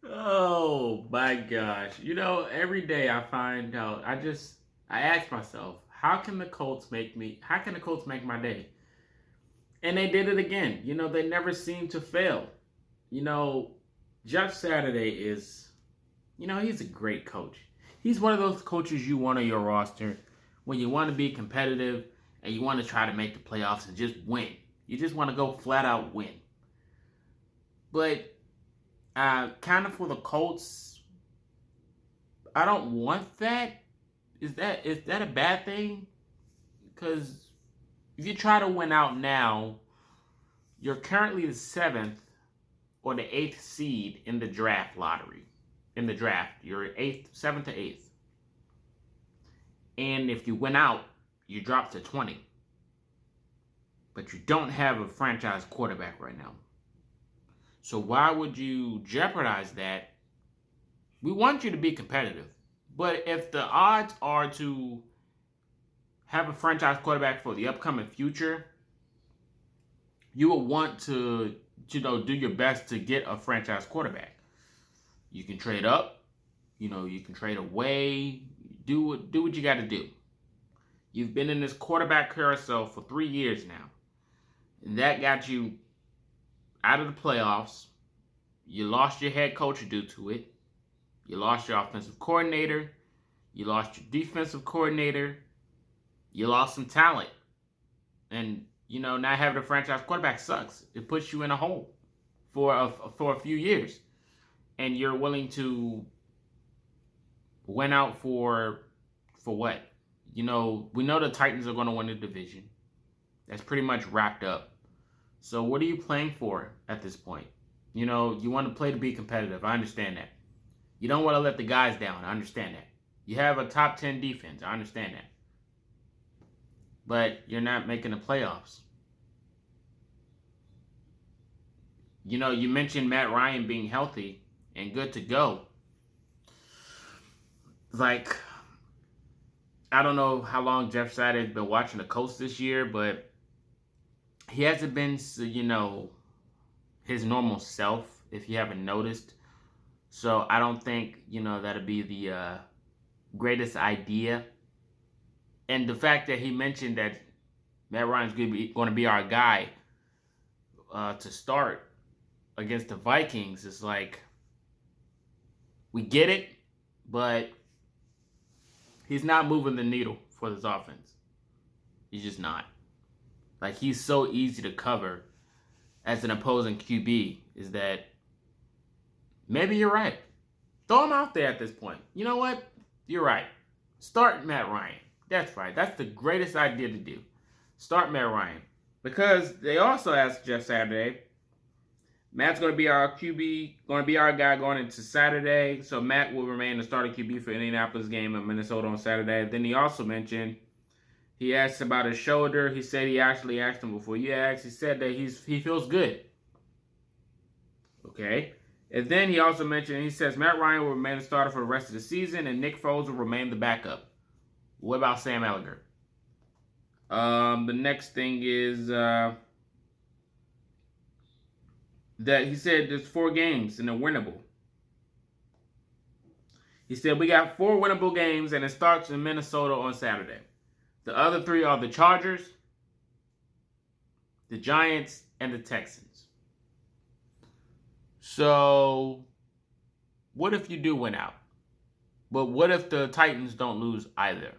Oh my gosh. Every day I find out, I ask myself, how can the Colts make my day? And they did it again. They never seem to fail. You know, Jeff Saturday he's a great coach. He's one of those coaches you want on your roster when you want to be competitive and you want to try to make the playoffs and just win. You just want to go flat out win. But kind of for the Colts, I don't want that. Is that a bad thing? Because if you try to win out now, you're currently the seventh or the eighth seed in the draft lottery. In the draft, you're seventh to eighth, and if you win out, you drop to 20. But you don't have a franchise quarterback right now. So why would you jeopardize that? We want you to be competitive. But if the odds are to have a franchise quarterback for the upcoming future, you will want to, do your best to get a franchise quarterback. You can trade up, you can trade away, do what you got to do. You've been in this quarterback carousel for 3 years now. And that got you out of the playoffs. You lost your head coach due to it. You lost your offensive coordinator. You lost your defensive coordinator. You lost some talent. And, not having a franchise quarterback sucks. It puts you in a hole for a few years. And you're willing to win out for what? We know the Titans are going to win the division. That's pretty much wrapped up. So what are you playing for at this point? You want to play to be competitive. I understand that. You don't want to let the guys down. I understand that. You have a top 10 defense. I understand that. But you're not making the playoffs. You mentioned Matt Ryan being healthy and good to go. Like, I don't know how long Jeff Saturday's been watching the Colts this year, but he hasn't been, his normal self, if you haven't noticed. So I don't think, that'd be the greatest idea. And the fact that he mentioned that Matt Ryan's going to be our guy to start against the Vikings is like, we get it, but he's not moving the needle for this offense. He's just not. Like, he's so easy to cover as an opposing QB, is that maybe you're right. Throw him out there at this point. You know what? You're right. Start Matt Ryan. That's right. That's the greatest idea to do. Start Matt Ryan. Because they also asked Jeff Saturday, Matt's going to be our QB, going to be our guy going into Saturday. So Matt will remain the starting QB for Indianapolis game in Minnesota on Saturday. Then he also mentioned, he asked about his shoulder. He said he actually asked him before you asked. He said that he feels good. Okay. And then he also mentioned, he says Matt Ryan will remain the starter for the rest of the season and Nick Foles will remain the backup. What about Sam Ehlinger? The next thing is that he said there's 4 games and they're winnable. He said we got 4 winnable games and it starts in Minnesota on Saturday. The other 3 are the Chargers, the Giants, and the Texans. So, what if you do win out? But what if the Titans don't lose either?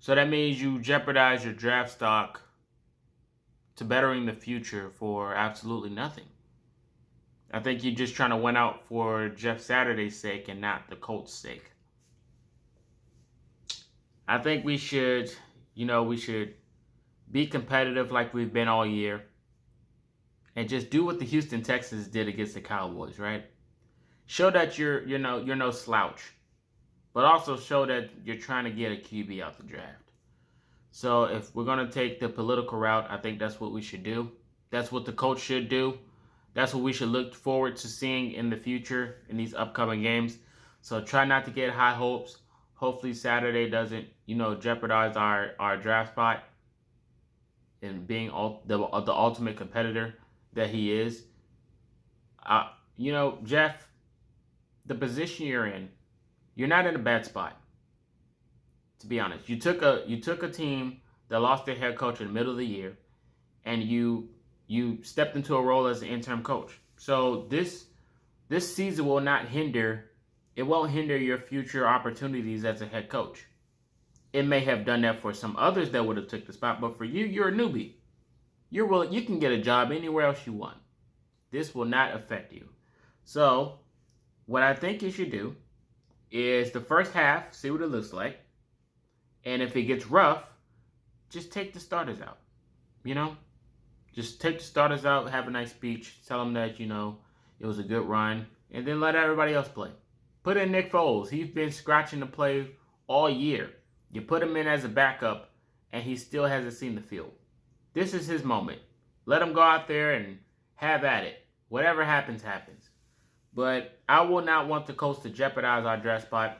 So that means you jeopardize your draft stock to bettering the future for absolutely nothing. I think you're just trying to win out for Jeff Saturday's sake and not the Colts' sake. I think we should be competitive like we've been all year and just do what the Houston Texans did against the Cowboys, right? Show that you're no slouch, but also show that you're trying to get a QB out the draft. So if we're going to take the political route, I think that's what we should do. That's what the coach should do. That's what we should look forward to seeing in the future in these upcoming games. So try not to get high hopes. Hopefully Saturday doesn't, jeopardize our draft spot and being the ultimate competitor that he is. Jeff, the position you're not in a bad spot. To be honest, you took a team that lost their head coach in the middle of the year, and you stepped into a role as an interim coach. So this season will not hinder. It won't hinder your future opportunities as a head coach. It may have done that for some others that would have took the spot, but for you, you're a newbie. You can get a job anywhere else you want. This will not affect you. So, what I think you should do is the first half, see what it looks like. And if it gets rough, just take the starters out. Just take the starters out, have a nice speech, tell them that, it was a good run, and then let everybody else play. Put in Nick Foles. He's been scratching the play all year. You put him in as a backup, and he still hasn't seen the field. This is his moment. Let him go out there and have at it. Whatever happens, happens. But I will not want the Colts to jeopardize our draft spot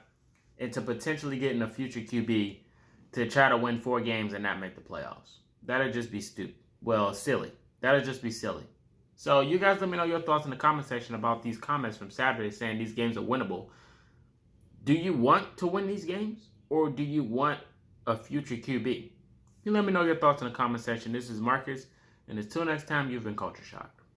and to potentially get in a future QB to try to win 4 games and not make the playoffs. That'll just be stupid. Well, silly. That'll just be silly. So you guys let me know your thoughts in the comment section about these comments from Saturday saying these games are winnable. Do you want to win these games, or do you want a future QB? You let me know your thoughts in the comment section. This is Marcus, and until next time, you've been Culture Shocked.